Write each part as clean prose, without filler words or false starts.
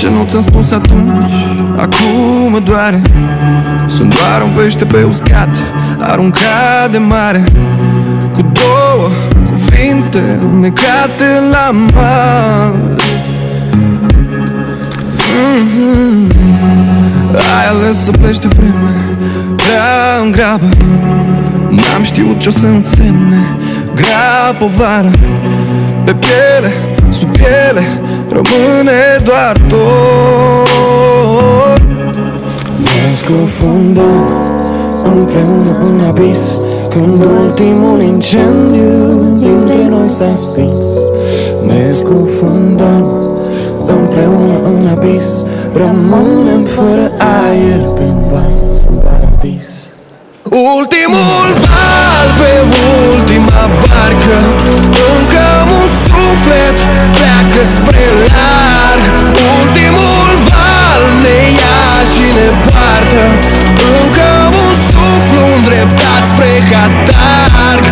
Ce nu ți-am spus atunci, acum mă doare. Sunt doar un pește pe uscat, aruncat de mare, cu două cuvinte necate la mal. Ai ales să pleci de vreme, prea în grabă. N-am știut ce-o să însemne grea povară. Pe piele, sub piele, rămâne doar tot. Ne scufundăm împreună în abis, când ultimul incendiu dintre noi s-a stins. Ne scufundăm împreună în abis, rămânem fără aer pe-n vals în paradis. Ultimul val pe ultima barcă, încă un suflet pleacă spre larg. Ultimul val ne ia și ne poartă, încă un suflu îndreptat spre catarg.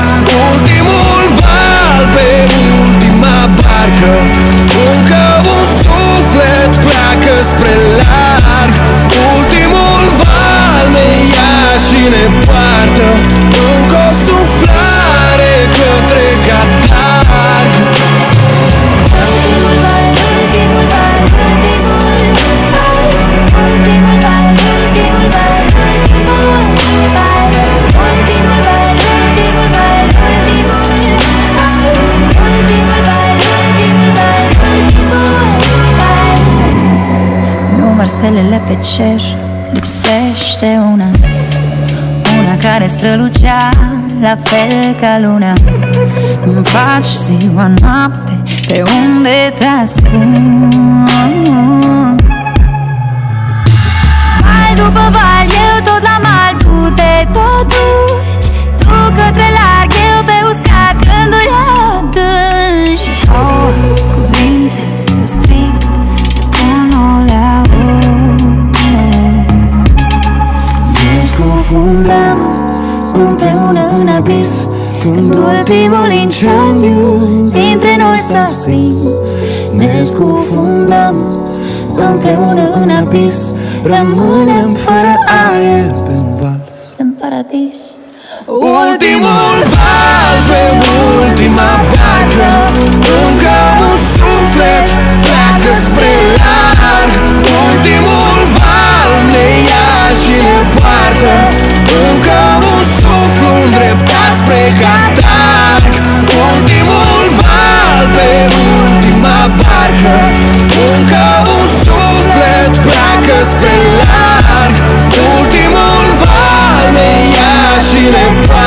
Ultimul val pe ultima barcă, încă un suflet pleacă spre larg. Ultimul val ne ia și ne poartă, încă o suflare către catarg. Ultimul val, ultimul val, ultimul val, ultimul val, ultimul val, ultimul val, ultimul val, ultimul val, ultimul val, ultimul val, ultimul val. Număr stelele pe cer, lipsește una, una care strălucea la fel ca luna. Îmi faci ziua noapte, pe unde te ascunzi. Val după val, eu tot la mal, tu te tot duci, tu către larg, eu pe uscat, gânduri adânci. Două cuvinte le strig, tu nu le auzi. Ne scufundăm împreună în abis, când ultimul incendiu dintre noi s-a stins. Ne scufundăm împreună în abis, rămânem fără aer pe-n vals în paradis. Ultimul val pe ultima barcă, încă un suflet pleacă spre larg. Ultimul val ne ia și ne poartă, încă un suflu îndreptat spre catarg. Ultimul val pe ultima barcă, încă un suflet pleacă spre larg. Ultimul val ne ia și ne poartă,